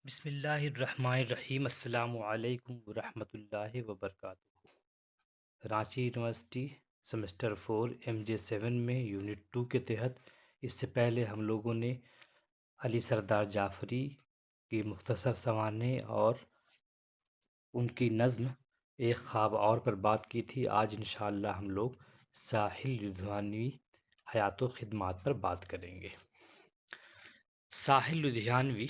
بسم اللہ الرحمن الرحیم السلام علیکم ورحمۃ اللہ وبرکاتہ۔ رانچی یونیورسٹی سیمسٹر 4 MJ 7 میں یونٹ 2 کے تحت اس سے پہلے ہم لوگوں نے علی سردار جعفری کی مختصر سوانح اور ان کی نظم ایک خواب اور پر بات کی تھی۔ آج انشاءاللہ ہم لوگ ساحل لدھیانوی حیات و خدمات پر بات کریں گے۔ ساحل لدھیانوی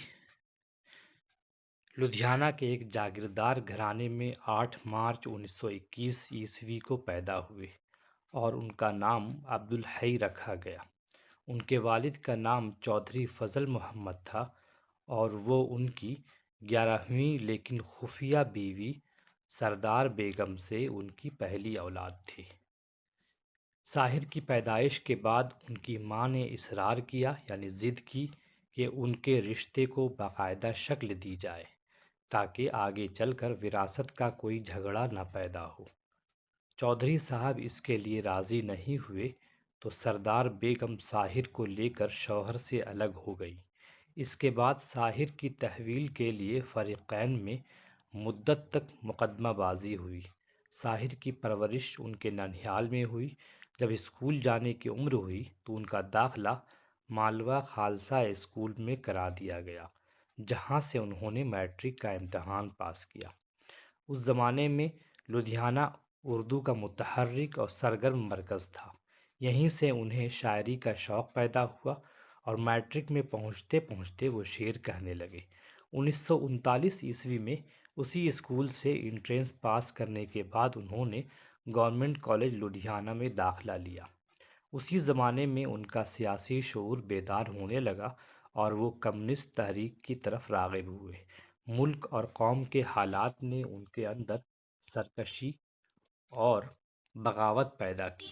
لدھیانہ کے ایک جاگیردار گھرانے میں 8 مارچ 1921 کو پیدا ہوئے اور ان کا نام عبدالحی رکھا گیا۔ ان کے والد کا نام چودھری فضل محمد تھا اور وہ ان کی 11ویں لیکن خفیہ بیوی سردار بیگم سے ان کی پہلی اولاد تھی۔ ساحر کی پیدائش کے بعد ان کی ماں نے اصرار کیا یعنی ضد کی کہ ان کے رشتے کو باقاعدہ شکل دی جائے تاکہ آگے چل کر وراثت کا کوئی جھگڑا نہ پیدا ہو۔ چودھری صاحب اس کے لیے راضی نہیں ہوئے تو سردار بیگم ساحر کو لے کر شوہر سے الگ ہو گئی۔ اس کے بعد ساحر کی تحویل کے لیے فریقین میں مدت تک مقدمہ بازی ہوئی۔ ساحر کی پرورش ان کے ننھیال میں ہوئی۔ جب اسکول جانے کی عمر ہوئی تو ان کا داخلہ مالوہ خالصہ اسکول میں کرا دیا گیا، جہاں سے انہوں نے میٹرک کا امتحان پاس کیا۔ اس زمانے میں لدھیانہ اردو کا متحرک اور سرگرم مرکز تھا۔ یہیں سے انہیں شاعری کا شوق پیدا ہوا اور میٹرک میں پہنچتے پہنچتے وہ شعر کہنے لگے۔ 1939 میں اسی اسکول سے انٹرنس پاس کرنے کے بعد انہوں نے گورنمنٹ کالج لدھیانہ میں داخلہ لیا۔ اسی زمانے میں ان کا سیاسی شعور بیدار ہونے لگا اور وہ کمیونسٹ تحریک کی طرف راغب ہوئے۔ ملک اور قوم کے حالات نے ان کے اندر سرکشی اور بغاوت پیدا کی۔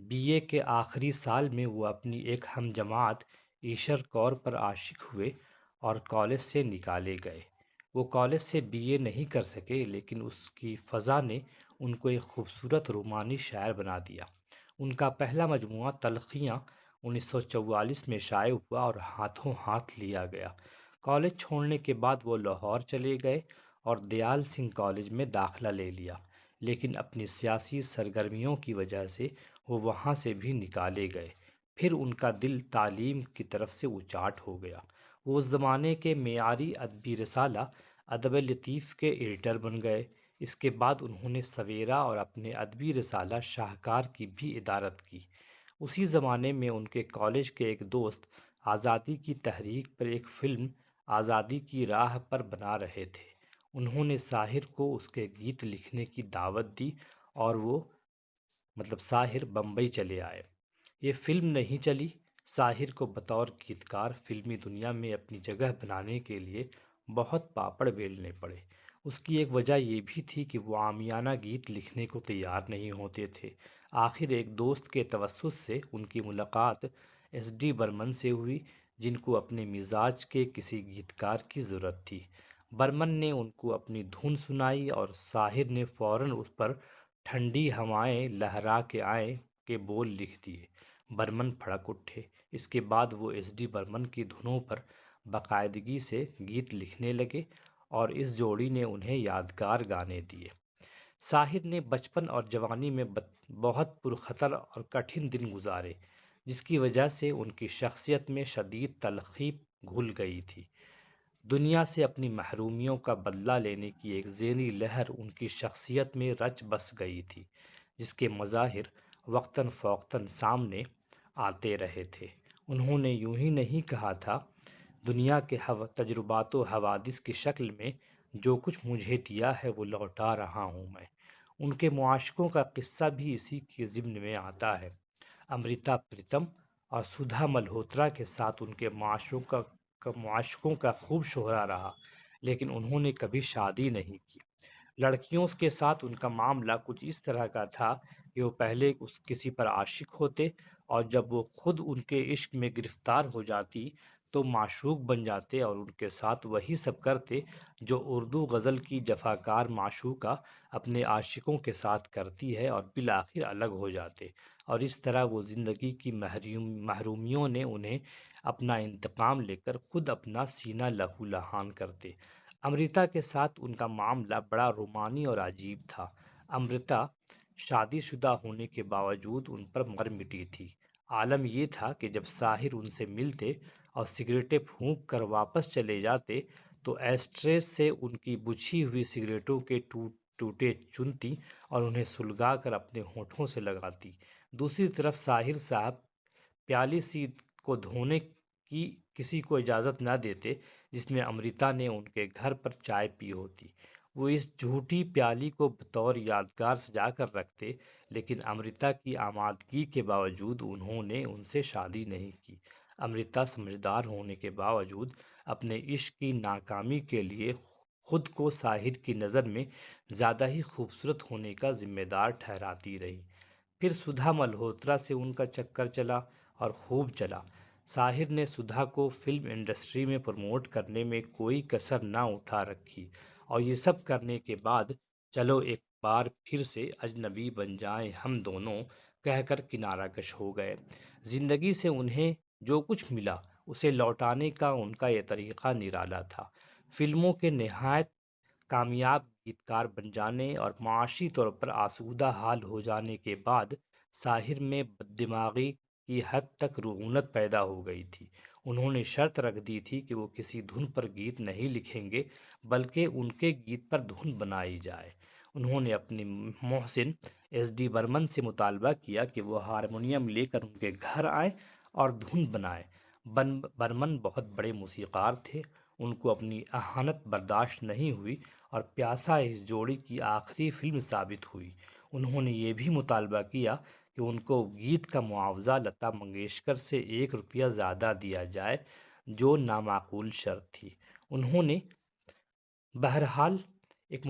BA کے آخری سال میں وہ اپنی ایک ہم جماعت ایشر کور پر عاشق ہوئے اور کالج سے نکالے گئے۔ وہ کالج سے BA نہیں کر سکے لیکن اس کی فضا نے ان کو ایک خوبصورت رومانی شاعر بنا دیا۔ ان کا پہلا مجموعہ تلخیاں 1944 میں شائع ہوا اور ہاتھوں ہاتھ لیا گیا۔ کالج چھوڑنے کے بعد وہ لاہور چلے گئے اور دیال سنگھ کالج میں داخلہ لے لیا، لیکن اپنی سیاسی سرگرمیوں کی وجہ سے وہ وہاں سے بھی نکالے گئے۔ پھر ان کا دل تعلیم کی طرف سے اچاٹ ہو گیا۔ وہ اس زمانے کے معیاری ادبی رسالہ ادب لطیف کے ایڈیٹر بن گئے۔ اس کے بعد انہوں نے سویرا اور اپنے ادبی رسالہ شاہکار کی بھی ادارت کی۔ اسی زمانے میں ان کے کالج کے ایک دوست آزادی کی تحریک پر ایک فلم آزادی کی راہ پر بنا رہے تھے۔ انہوں نے ساحر کو اس کے گیت لکھنے کی دعوت دی اور وہ ساحر بمبئی چلے آئے۔ یہ فلم نہیں چلی۔ ساحر کو بطور گیتکار فلمی دنیا میں اپنی جگہ بنانے کے لیے بہت پاپڑ بیلنے پڑے۔ اس کی ایک وجہ یہ بھی تھی کہ وہ عامیانہ گیت لکھنے کو تیار نہیں ہوتے تھے۔ آخر ایک دوست کے توسط سے ان کی ملاقات SD برمن سے ہوئی، جن کو اپنے مزاج کے کسی گیتکار کی ضرورت تھی۔ برمن نے ان کو اپنی دھن سنائی اور ساحر نے فوراً اس پر ٹھنڈی ہوائیں لہرا کے آئیں کے بول لکھ دیے۔ برمن بھڑک اٹھے۔ اس کے بعد وہ SD برمن کی دھنوں پر باقاعدگی سے گیت لکھنے لگے اور اس جوڑی نے انہیں یادگار گانے دیے۔ ساحر نے بچپن اور جوانی میں بہت پرخطر اور کٹھن دن گزارے، جس کی وجہ سے ان کی شخصیت میں شدید تلخی گھل گئی تھی۔ دنیا سے اپنی محرومیوں کا بدلہ لینے کی ایک ذہنی لہر ان کی شخصیت میں رچ بس گئی تھی، جس کے مظاہر وقتاً فوقتاً سامنے آتے رہے تھے۔ انہوں نے یوں ہی نہیں کہا تھا، دنیا کے تجربات و حوادث کی شکل میں جو کچھ مجھے دیا ہے وہ لوٹا رہا ہوں میں۔ ان کے معاشقوں کا قصہ بھی اسی کے ضمن میں آتا ہے۔ امرتا پریتم اور سدھا ملہوترا کے ساتھ ان کے معاشقوں کا خوب شہرہ رہا، لیکن انہوں نے کبھی شادی نہیں کی۔ لڑکیوں کے ساتھ ان کا معاملہ کچھ اس طرح کا تھا کہ وہ پہلے کسی پر عاشق ہوتے اور جب وہ خود ان کے عشق میں گرفتار ہو جاتی تو معشوق بن جاتے اور ان کے ساتھ وہی سب کرتے جو اردو غزل کی جفاکار معشوقہ اپنے عاشقوں کے ساتھ کرتی ہے اور بالآخر الگ ہو جاتے اور اس طرح وہ زندگی کی محرومیوں نے انہیں اپنا انتقام لے کر خود اپنا سینہ لہو لہان کرتے۔ امرتا کے ساتھ ان کا معاملہ بڑا رومانی اور عجیب تھا۔ امرتا شادی شدہ ہونے کے باوجود ان پر مر مٹی تھی۔ عالم یہ تھا کہ جب ساحر ان سے ملتے اور سگریٹیں پھونک کر واپس چلے جاتے تو ایسٹرے سے ان کی بجھی ہوئی سگریٹوں کے ٹوٹے چنتی اور انہیں سلگا کر اپنے ہونٹوں سے لگاتی۔ دوسری طرف ساحر صاحب پیالی سی کو دھونے کی کسی کو اجازت نہ دیتے جس میں امرتا نے ان کے گھر پر چائے پی ہوتی۔ وہ اس جھوٹی پیالی کو بطور یادگار سجا کر رکھتے، لیکن امرتا کی آمادگی کے باوجود انہوں نے ان سے شادی نہیں کی۔ امرتا سمجھدار ہونے کے باوجود اپنے عشق کی ناکامی کے لیے خود کو ساحر کی نظر میں زیادہ ہی خوبصورت ہونے کا ذمہ دار ٹھہراتی رہی۔ پھر سدھا ملہوترا سے ان کا چکر چلا اور خوب چلا۔ ساحر نے سدھا کو فلم انڈسٹری میں پروموٹ کرنے میں کوئی کسر نہ اٹھا رکھی، اور یہ سب کرنے کے بعد چلو ایک بار پھر سے اجنبی بن جائیں ہم دونوں کہہ کر کنارہ کش ہو گئے۔ زندگی سے انہیں جو کچھ ملا اسے لوٹانے کا ان کا یہ طریقہ نرالا تھا۔ فلموں کے نہایت کامیاب گیتکار بن جانے اور معاشی طور پر آسودہ حال ہو جانے کے بعد ساحر میں بددماغی کی حد تک رعونت پیدا ہو گئی تھی۔ انہوں نے شرط رکھ دی تھی کہ وہ کسی دھن پر گیت نہیں لکھیں گے بلکہ ان کے گیت پر دھن بنائی جائے۔ انہوں نے اپنے محسن ایس ڈی برمن سے مطالبہ کیا کہ وہ ہارمونیم لے کر ان کے گھر آئیں اور دھن بنائیں۔ برمن بہت بڑے موسیقار تھے، ان کو اپنی اہانت برداشت نہیں ہوئی اور پیاسا اس جوڑی کی آخری فلم ثابت ہوئی۔ انہوں نے یہ بھی مطالبہ کیا کہ ان کو گیت کا معاوضہ لتا منگیشکر سے 1 روپیہ زیادہ دیا جائے، جو نامعقول شرط تھی۔ انہوں نے بہرحال ایک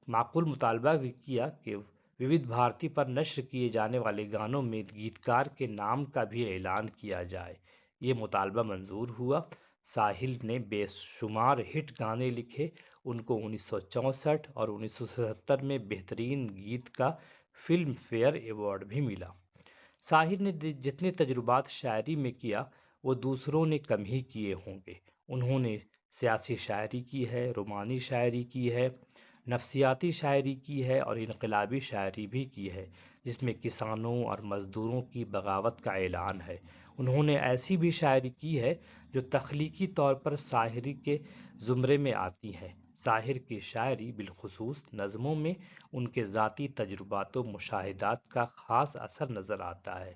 معقول مطالبہ بھی کیا کہ وودھ بھارتی پر نشر کیے جانے والے گانوں میں گیتکار کے نام کا بھی اعلان کیا جائے۔ یہ مطالبہ منظور ہوا۔ ساحل نے بے شمار ہٹ گانے لکھے۔ ان کو 1964 اور 1977 میں بہترین گیت کا فلم فیئر ایوارڈ بھی ملا۔ ساحر نے جتنے تجربات شاعری میں کیا وہ دوسروں نے کم ہی کیے ہوں گے۔ انہوں نے سیاسی شاعری کی ہے، رومانی شاعری کی ہے، نفسیاتی شاعری کی ہے اور انقلابی شاعری بھی کی ہے جس میں کسانوں اور مزدوروں کی بغاوت کا اعلان ہے۔ انہوں نے ایسی بھی شاعری کی ہے جو تخلیقی طور پر ساحری کے زمرے میں آتی ہے۔ ساحر کی شاعری بالخصوص نظموں میں ان کے ذاتی تجربات و مشاہدات کا خاص اثر نظر آتا ہے۔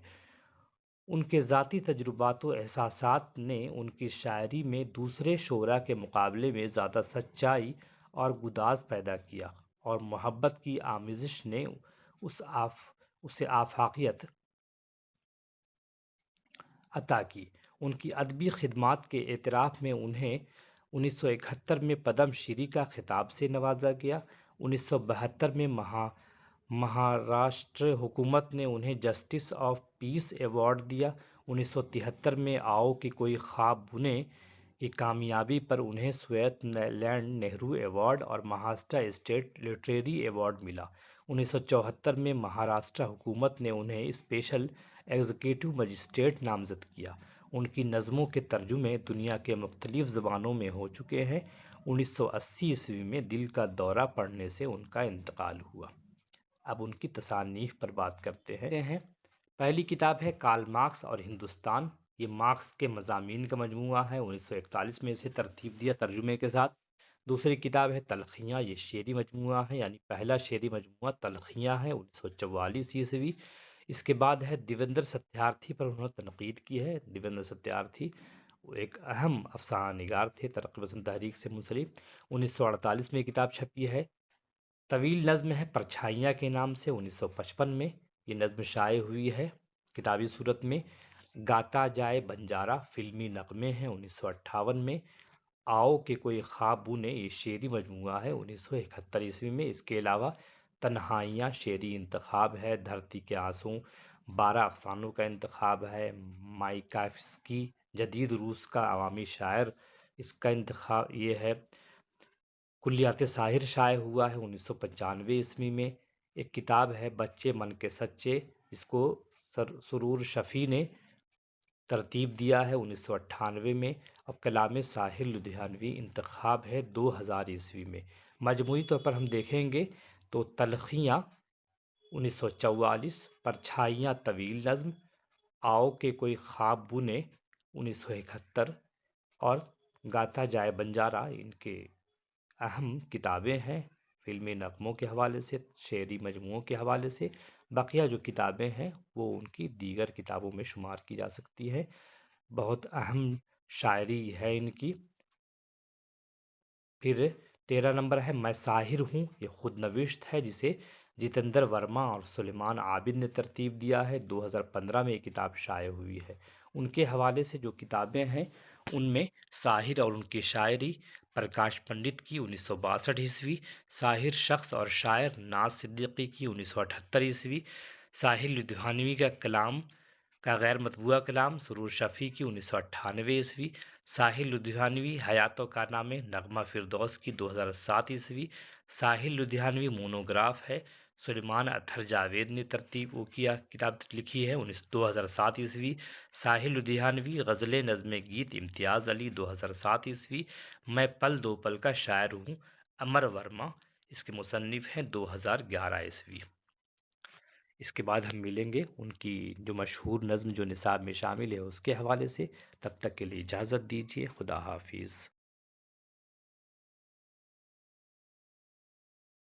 ان کے ذاتی تجربات و احساسات نے ان کی شاعری میں دوسرے شعراء کے مقابلے میں زیادہ سچائی اور گداز پیدا کیا، اور محبت کی آمیزش نے اسے آفاقیت عطا کی۔ ان کی ادبی خدمات کے اعتراف میں انہیں 1971 میں پدم شری کا خطاب سے نوازا گیا۔ 1972 میں مہاراشٹر حکومت نے انہیں جسٹس آف پیس ایوارڈ دیا۔ 1973 میں آؤ کہ کوئی خواب بنے کی کامیابی پر انہیں سویت لینڈ نہرو ایوارڈ اور مہاراشٹر اسٹیٹ لٹریری ایوارڈ ملا۔ 1974 میں مہاراشٹر حکومت نے انہیں اسپیشل ایگزیکٹو مجسٹریٹ نامزد کیا۔ ان کی نظموں کے ترجمے دنیا کے مختلف زبانوں میں ہو چکے ہیں۔ 1980 میں دل کا دورہ پڑنے سے ان کا انتقال ہوا۔ اب ان کی تصانیف پر بات کرتے ہیں۔ پہلی کتاب ہے کارل مارکس اور ہندوستان۔ یہ مارکس کے مضامین کا مجموعہ ہے۔ 1941 میں اسے ترتیب دیا ترجمے کے ساتھ۔ دوسری کتاب ہے تلخیاں، یہ شعری مجموعہ ہے، یعنی پہلا شعری مجموعہ تلخیاں ہے، 1944 اس کے بعد ہے دیویندر ستیارتھی پر انہوں نے تنقید کی ہے۔ دیویندر ستیارتھی وہ ایک اہم افسانہ نگار تھے ترقی پسند تحریک سے منسلک۔ 1948 میں یہ کتاب چھپی ہے۔ طویل نظم ہے پرچھائیاں کے نام سے، 1955 میں یہ نظم شائع ہوئی ہے کتابی صورت میں۔ گاتا جائے بنجارہ فلمی نغمے ہیں، 1958 میں۔ آؤ کہ کوئی خواب بنے یہ شعری مجموعہ ہے، 1971 میں۔ اس کے علاوہ تنہائیاں شعری انتخاب ہے، دھرتی کے آنسو 12 افسانوں کا انتخاب ہے، مائکایفسکی جدید روس کا عوامی شاعر، اس کا انتخاب یہ ہے۔ کلیات ساحر شائع ہوا ہے 1995 میں۔ ایک کتاب ہے بچے من کے سچے، جس کو سرور شفیع نے ترتیب دیا ہے 1998 میں، اور کلام ساحر لدھیانوی انتخاب ہے 2000 میں۔ مجموعی طور پر ہم دیکھیں گے تو تلخیاں 1944، پرچھائیاں طویل نظم، آؤ کہ کوئی خواب بنے 1971، اور گاتا جائے بنجارا ان کے اہم کتابیں ہیں فلمی نغموں کے حوالے سے، شعری مجموعوں کے حوالے سے۔ بقیہ جو کتابیں ہیں وہ ان کی دیگر کتابوں میں شمار کی جا سکتی ہے۔ بہت اہم شاعری ہے ان کی۔ پھر 13 نمبر ہے میں ساحر ہوں، یہ خود نوشت ہے جسے جتندر ورما اور سلیمان عابد نے ترتیب دیا ہے۔ 2015 میں یہ کتاب شائع ہوئی ہے۔ ان کے حوالے سے جو کتابیں ہیں ان میں ساحر اور ان کی شاعری پرکاش پنڈت کی 1962، ساحر شخص اور شاعر ناز صدیقی کی 1978، ساحر لدھیانوی کا کلام کا غیر مطبوعہ کلام سرور شفیع کی 1998، ساحر لدھیانوی حیات و کارنامے نغمہ فردوس کی 2007، ساحر لدھیانوی مونوگراف ہے، سلیمان اطہر جاوید نے ترتیب کتاب لکھی ہے 2007، ساحر لدھیانوی غزل نظم گیت امتیاز علی 2007، میں پل دو پل کا شاعر ہوں امر ورما اس کے مصنف ہیں 2011۔ اس کے بعد ہم ملیں گے ان کی جو مشہور نظم جو نصاب میں شامل ہے اس کے حوالے سے۔ تب تک کے لیے اجازت دیجیے، خدا حافظ۔